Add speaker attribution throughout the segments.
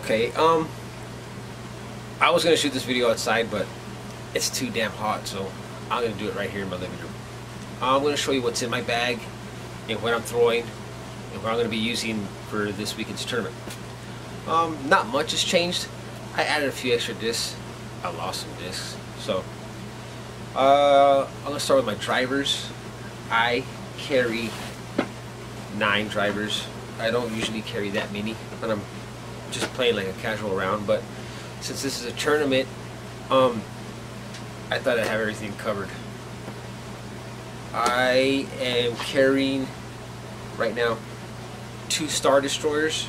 Speaker 1: Okay, I was gonna shoot this video outside, but it's too damn hot, so I'm gonna do it right here in my living room. I'm gonna show you what's in my bag and what I'm throwing and what I'm gonna be using for this weekend's tournament. Not much has changed. I added a few extra discs. I lost some discs, so I'm gonna start with my drivers. I carry 9 drivers. I don't usually carry that many when I'm just playing like a casual round, but since this is a tournament, I thought I'd have everything covered. I am carrying right now 2 Star Destroyers.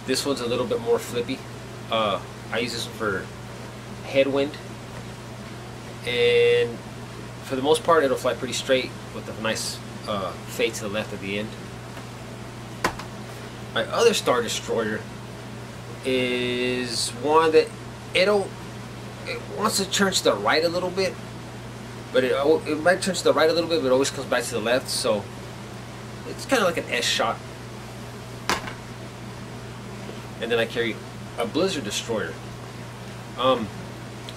Speaker 1: This one's a little bit more flippy. I use this one for headwind, and for the most part it'll fly pretty straight with a nice fade to the left at the end. My other Star Destroyer is one that it wants to turn to the right a little bit, but it might turn to the right a little bit, but it always comes back to the left, so it's kind of like an S shot. And then I carry a Blizzard Destroyer.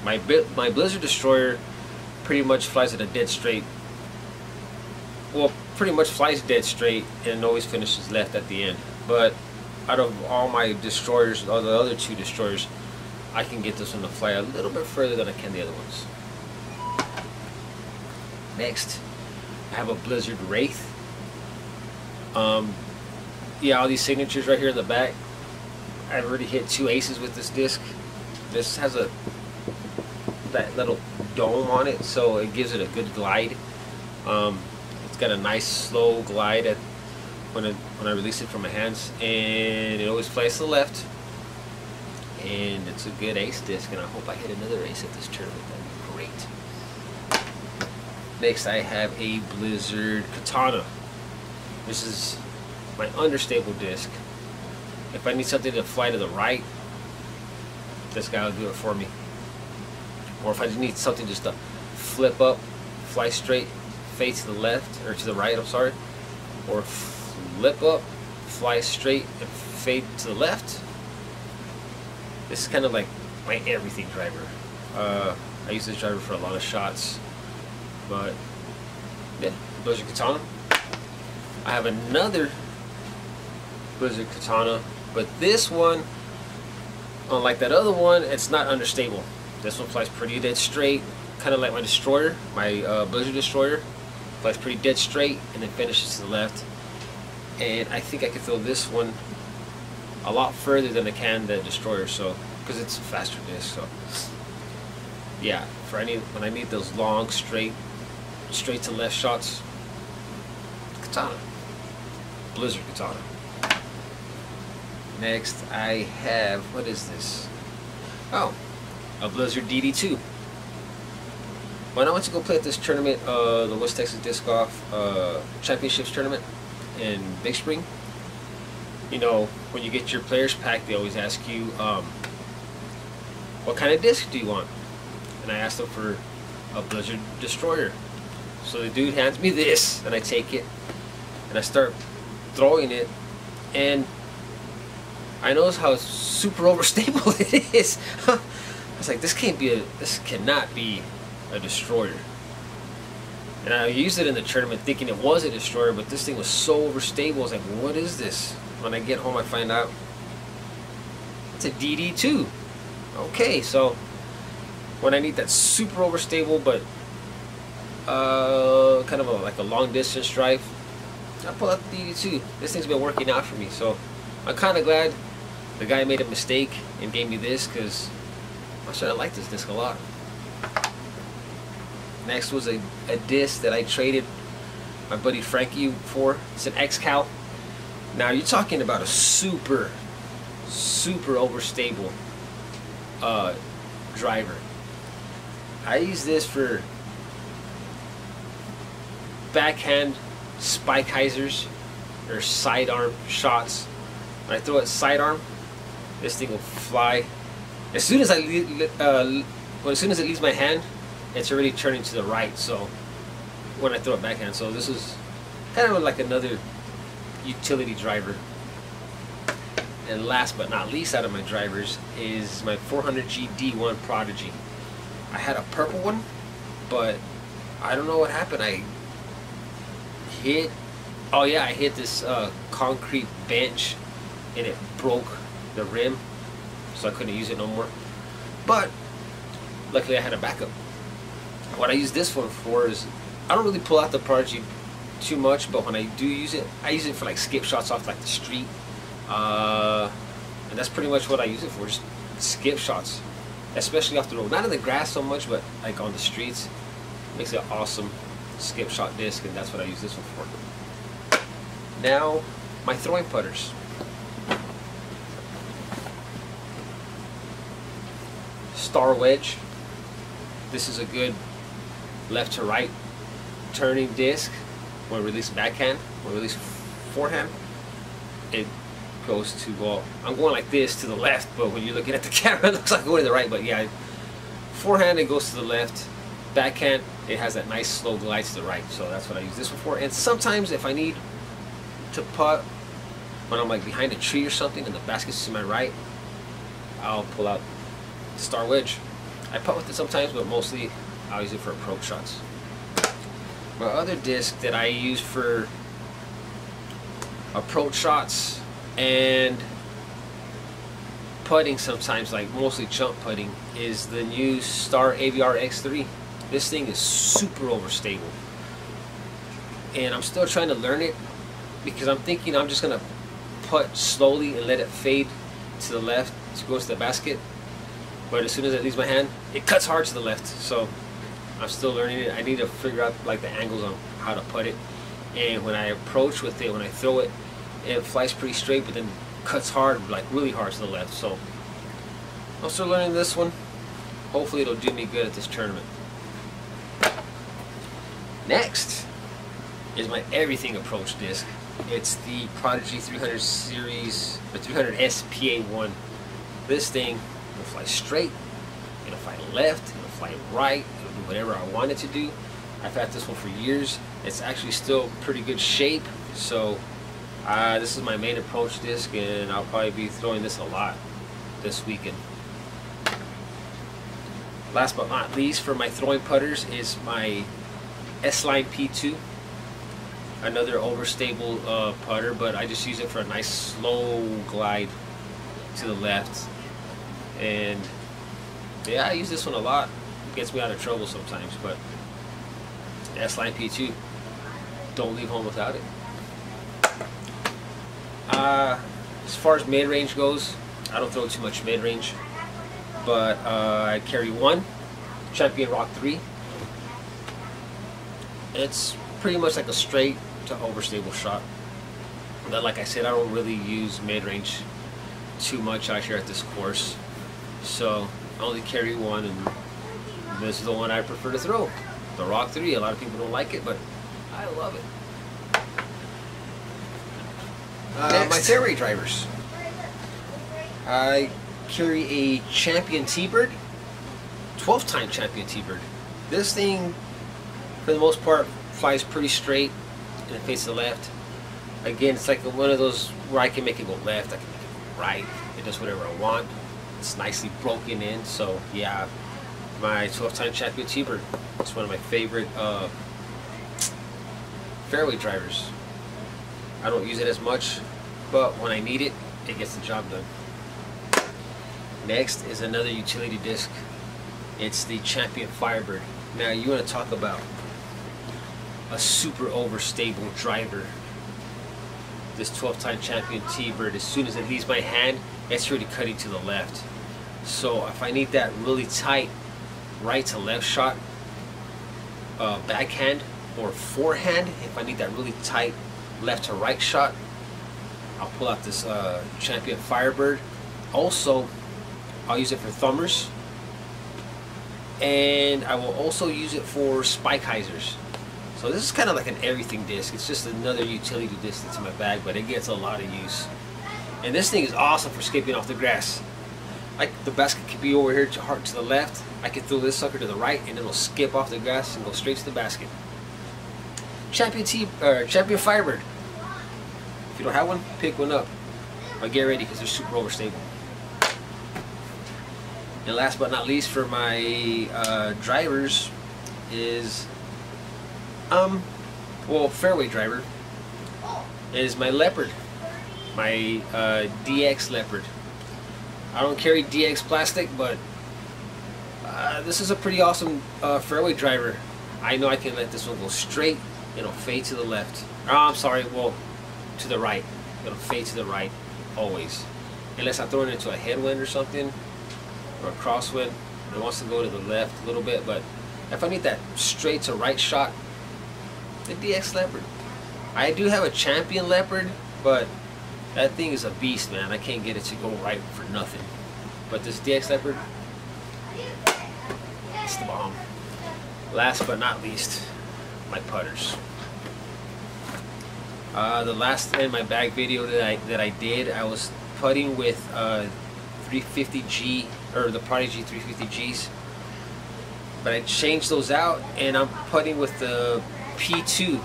Speaker 1: My Blizzard Destroyer pretty much flies at a dead straight. Well, pretty much flies dead straight and always finishes left at the end. But out of all my destroyers, all the other 2 destroyers, I can get this one to fly a little bit further than I can the other ones. Next, I have a Blizzard Wraith. Yeah, all these signatures right here in the back. I've already hit 2 aces with this disc. This has that little dome on it, so it gives it a good glide. It's got a nice slow glide when I release it from my hands, and it always flies to the left. And it's a good ace disc, and I hope I hit another ace at this tournament. That'd be great. Next, I have a Blizzard Katana. This is my understable disc. If I need something to fly to the right, this guy will do it for me. Or if I need something just to flip up, fly straight, fade to the left, or to the right, I'm sorry, or flip up, fly straight, and fade to the left, this is kind of like my everything driver. I use this driver for a lot of shots, but yeah, Blizzard Katana. I have another Blizzard Katana, but this one, unlike that other one, it's not understable. This one flies pretty dead straight, kind of like my Destroyer, my Blizzard Destroyer. Flies pretty dead straight and then finishes to the left. And I think I can throw this one a lot further than I can the Destroyer, so because it's a faster disc. So yeah, when I need those long straight to left shots, Katana, Blizzard Katana. Next, I have, what is this? Oh, a Blizzard DD2. When I went to go play at this tournament, the West Texas Disc Golf Championships tournament in Big Spring, you know, when you get your players pack, they always ask you, what kind of disc do you want? And I asked them for a Blizzard Destroyer. So the dude hands me this, and I take it, and I start throwing it, and I notice how super overstable it is. I was like, this cannot be a destroyer. And I used it in the tournament thinking it was a destroyer, but this thing was so overstable. I was like, what is this? When I get home, I find out it's a DD2. Okay, so when I need that super overstable but kind of like a long distance drive, I pull out the DD2. This thing's been working out for me, so I'm kind of glad the guy made a mistake and gave me this, because I should have liked this disc a lot. Next was a disc that I traded my buddy Frankie for. It's an X-Cal. Now you're talking about a super overstable driver. I use this for backhand spike hyzers or sidearm shots. When I throw it sidearm, this thing will fly. As soon as as soon as it leaves my hand, it's already turning to the right. So when I throw it backhand, so this is kind of like another utility driver. And last but not least out of my drivers is my 400G D1 Prodigy. I had a purple one, but I don't know what happened. I hit this concrete bench and it broke the rim, so I couldn't use it no more. But luckily I had a backup. What I use this one for is, I don't really pull out the Prodigy too much, but when I do use it, I use it for like skip shots off like the street. And that's pretty much what I use it for, just skip shots, especially off the road. Not in the grass so much, but like on the streets. Makes it an awesome skip shot disc, and that's what I use this one for. Now, my throwing putters. Star Wedge. This is a good left to right turning disc. When I release backhand, when I release forehand, it goes to, well, I'm going like this to the left, but when you're looking at the camera, it looks like I'm going to the right. But yeah, forehand, it goes to the left. Backhand, it has that nice slow glide to the right. So that's what I use this one for. And sometimes if I need to putt when I'm like behind a tree or something and the basket's to my right, I'll pull out Star Wedge. I putt with it sometimes, but mostly I'll use it for approach shots. My other disc that I use for approach shots and putting sometimes, like mostly jump putting, is the new Star Aviar X3. This thing is super overstable, and I'm still trying to learn it because I'm thinking I'm just gonna putt slowly and let it fade to the left to go to the basket. But as soon as it leaves my hand, it cuts hard to the left. So I'm still learning it. I need to figure out like the angles on how to putt it. And when I approach with it, when I throw it, it flies pretty straight, but then cuts hard, like really hard to the left. So I'm still learning this one. Hopefully it'll do me good at this tournament. Next is my everything approach disc. It's the Prodigy 300 series, the 300S PA1. This thing will fly straight, it'll fly left, it'll fly right, it'll do whatever I want it to do. I've had this one for years. It's actually still pretty good shape. So this is my main approach disc, and I'll probably be throwing this a lot this weekend. Last but not least, for my throwing putters is my S-Line P2. Another overstable putter, but I just use it for a nice slow glide to the left. And yeah, I use this one a lot. It gets me out of trouble sometimes, but S-Line P2, don't leave home without it. As far as mid-range goes, I don't throw too much mid-range, but I carry one Champion Rock 3. It's pretty much like a straight to overstable shot. But like I said, I don't really use mid-range too much out here at this course, so I only carry one, and this is the one I prefer to throw, the Rock 3. A lot of people don't like it, but I love it. My fairway drivers. I carry a Champion T-Bird, 12-time Champion T-Bird. This thing, for the most part, flies pretty straight and it faces to the left. Again, it's like one of those where I can make it go left, I can make it go right. It does whatever I want. It's nicely broken in. So yeah, my 12-time Champion T-Bird. It's one of my favorite fairway drivers. I don't use it as much, but when I need it, it gets the job done. Next is another utility disc. It's the Champion Firebird. Now you want to talk about a super overstable driver. This 12-time Champion T-Bird, as soon as it leaves my hand, it's already cutting to the left. So if I need that really tight right to left shot, backhand or forehand, if I need that really tight left to right shot, I'll pull out this Champion Firebird. Also, I'll use it for thumbers, and I will also use it for spike hyzers. So this is kind of like an everything disc. It's just another utility disc that's in my bag, but it gets a lot of use. And this thing is awesome for skipping off the grass. Like the basket could be over here to the left. I can throw this sucker to the right, and it'll skip off the grass and go straight to the basket. Champion Firebird. If you don't have one, pick one up. But get ready because they're super overstable. And last but not least for my drivers is well, fairway driver is my Leopard, my DX Leopard. I don't carry DX plastic, but this is a pretty awesome fairway driver. I know I can let this one go straight. It'll fade to the left. Oh, I'm sorry, well, to the right. It'll fade to the right always, unless I'm throwing it into a headwind or something, or a crosswind. It wants to go to the left a little bit, but if I need that straight to right shot, the DX Leopard. I do have a Champion Leopard, but that thing is a beast, man. I can't get it to go right for nothing. But this DX Leopard, it's the bomb. Last but not least, my putters. The last in my bag video that I did, I was putting with 350G, or the Prodigy 350Gs, but I changed those out and I'm putting with the P2,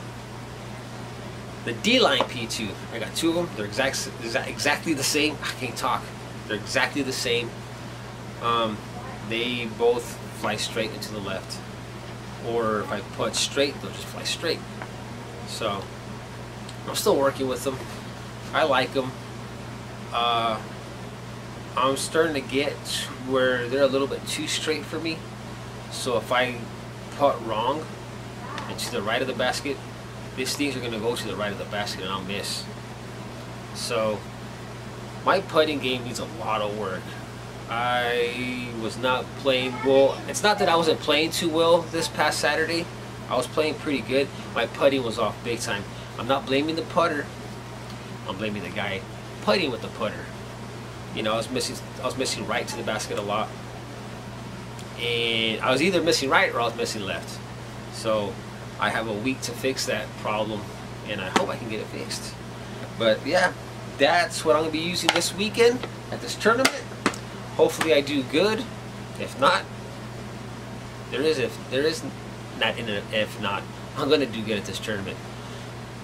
Speaker 1: the D-Line P2. I got two of them. They're exactly the same. I can't talk. They're exactly the same. They both fly straight into the left, or if I putt straight, they'll just fly straight. So I'm still working with them. I like them. I'm starting to get to where they're a little bit too straight for me. So if I putt wrong and to the right of the basket, these things are going to go to the right of the basket and I'll miss. So my putting game needs a lot of work. I was not playing well. It's not that I wasn't playing too well this past Saturday. I was playing pretty good. My putting was off big time. I'm not blaming the putter. I'm blaming the guy putting with the putter. You know, I was missing right to the basket a lot, and I was either missing right or I was missing left. So I have a week to fix that problem, and I hope I can get it fixed. But yeah, that's what I'm gonna be using this weekend at this tournament. Hopefully I do good. If not, if not, I'm gonna do good at this tournament.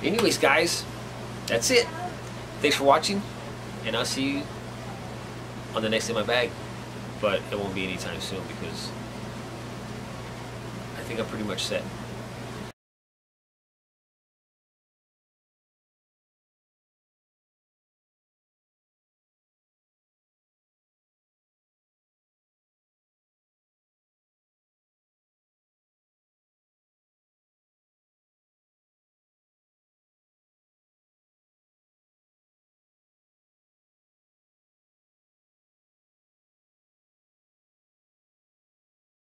Speaker 1: Anyways, guys, that's it. Thanks for watching, and I'll see you on the next in my bag. But it won't be anytime soon because I think I'm pretty much set.